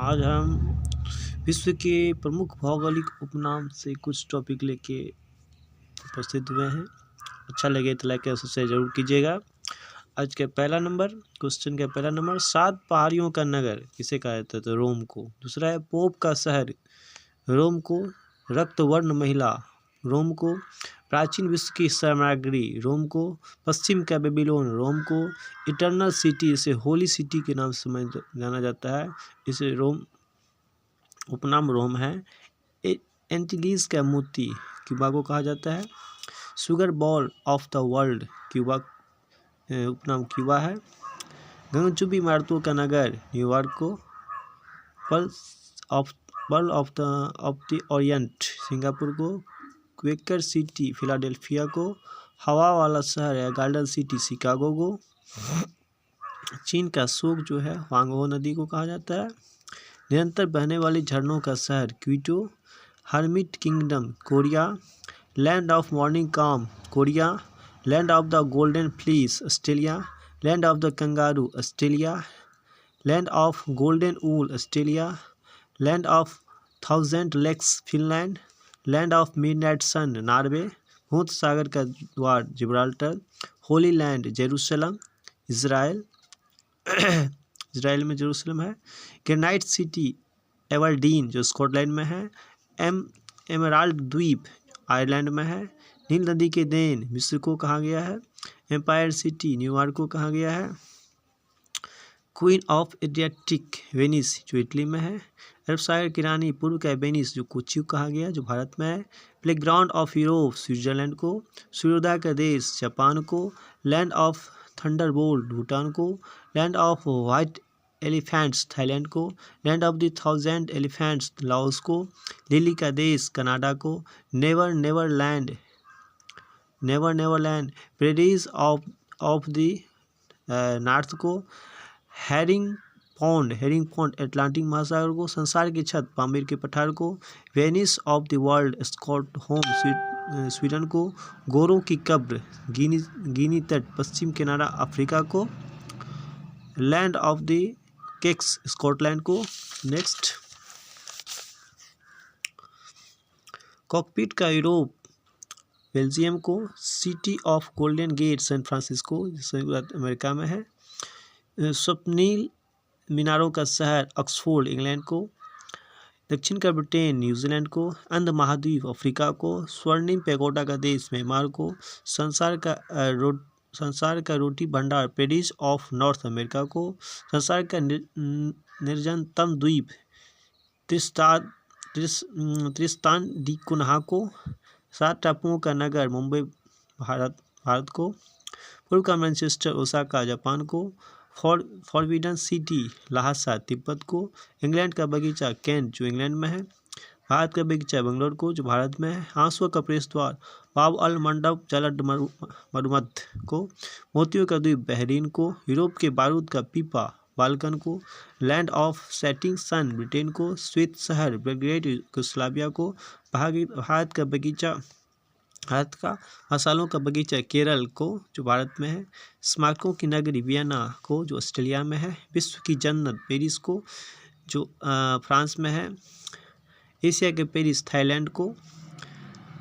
आज हम विश्व के प्रमुख भौगोलिक उपनाम से कुछ टॉपिक लेके उपस्थित हुए हैं। अच्छा लगे तो लाइक सब्सक्राइब जरूर कीजिएगा। आज का पहला नंबर, क्वेश्चन का पहला नंबर, 7 पहाड़ियों का नगर किसे कहा जाता है? तो रोम को। दूसरा है पोप का शहर, रोम को। रक्तवर्ण महिला, रोम को। प्राचीन विश्व की सामग्री, रोम को। पश्चिम का बेबीलोन, रोम को। इटर्नल सिटी, इसे होली सिटी के नाम से जाना जाता है, इसे रोम उपनाम रोम है। एंटिलीज का मोती, क्यूबा को कहा जाता है। Sugar ball of the world, Cuba उपनाम क्यूबा है। गगनचुंबी इमारतों का नगर, न्यूयॉर्क को। Pearl of the Orient, Singapore को। क्वेकर सिटी, फिलाडेल्फिया को। हवा वाला शहर या गार्डन सिटी, शिकागो को। चीन का शोक जो है वांगहो नदी को कहा जाता है। निरंतर बहने वाली झरनों का शहर, Quito. Hermit kingdom, Korea. Land of morning calm, Korea. Land of the golden fleece, Australia. Land of the kangaroo, Australia. Land of golden wool, Australia. Land of 1000 lakes, Finland. Land of midnight sun, Norway. भूत सागर का द्वार, Gibraltar. Holy land, Jerusalem, Israel. Israel में Jerusalem है। Granite city, Aberdeen जो Scotland में है। Emerald द्वीप आयरलैंड में है। नील नदी के देन, मिस्र को कहा गया है। एम्पायर सिटी, न्यूयॉर्क को कहा गया है। क्वीन ऑफ एड्रियाटिक, वेनिस जो इटली में है। अरब सागर की रानी, पूर्व का वेनिस जो कोची को कहा गया जो भारत में है। प्लेग्राउंड ऑफ यूरोप, स्विट्जरलैंड को। सूर्योदय का देश, जापान को। लैंड ऑफ थंडरबोल्ट, भूटान को। Land of white elephants, Thailand को। Land of the 1000 elephants, Laos को। लिली का देश, कनाडा को। Never never land, Paris of the north को। हेरिंग पॉन्ड, अटलांटिक महासागर को। संसार की छत, पामीर के पठार को। Venice of the world, Stockholm, Sweden को। गोरों की कब्र, गिनी तट, पश्चिम किनारा, अफ्रीका को। Land of the cakes, Scotland को। नेक्स्ट, कॉकपिट का यूरोप, बेल्जियम को। City of golden gate, San Francisco, संयुक्त अमेरिका में है। स्वप्निल मीनारों का शहर, ऑक्सफोर्ड, इंग्लैंड को। दक्षिण का ब्रिटेन, न्यूजीलैंड को। अंध महाद्वीप, अफ्रीका को। स्वर्णिम पैगोडा का देश, म्यांमार को। संसार का रोटी भंडार, पेरिस ऑफ नॉर्थ अमेरिका को। संसार का निर्जनतम द्वीप, त्रिस्तान डी कुन्हा को। 7 टापुओं का नगर, मुंबई, भारत को। पूर्व का मैनचेस्टर, ओसाका, जापान को। फॉरबिडन सिटी, लहासा, तिब्बत को। इंग्लैंड का बगीचा, कैंट जो इंग्लैंड में है। भारत का बगीचा, बेंगलोर को जो भारत में है। आंसुओं का प्रवेश द्वार, बाब अल मंडप, जलड मरुमत को। मोतियों का द्वीप, बहरीन को। यूरोप के बारूद का पीपा, बाल्कन को। Land of setting sun, Britain को। श्वेत शहर, बेलग्रेड, यूगोस्लाविया को। भारत का मसालों का बगीचा, केरल को जो भारत में है। स्मारकों की नगरी, वियना को जो ऑस्ट्रेलिया में है। विश्व की जन्नत, पेरिस को जो फ्रांस में है। एशिया के पेरिस, थाईलैंड को।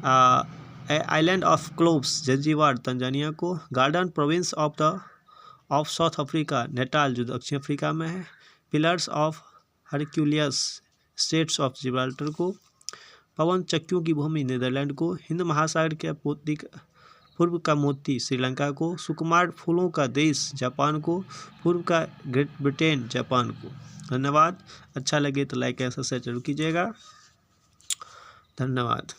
Island of cloves, Zanzibar, Tanzania को। Garden province of South Africa, Natal जो दक्षिण अफ्रीका में है। Pillars of Hercules, straits of Gibraltar को। पवन चक्कियों की भूमि, नीदरलैंड को। हिंद महासागर के पूर्व का मोती, श्रीलंका को। सुकुमार फूलों का देश, जापान को। पूर्व का ग्रेट ब्रिटेन, जापान को। धन्यवाद। अच्छा लगे तो लाइक एंड सब्सक्राइब जरूर कीजिएगा। धन्यवाद।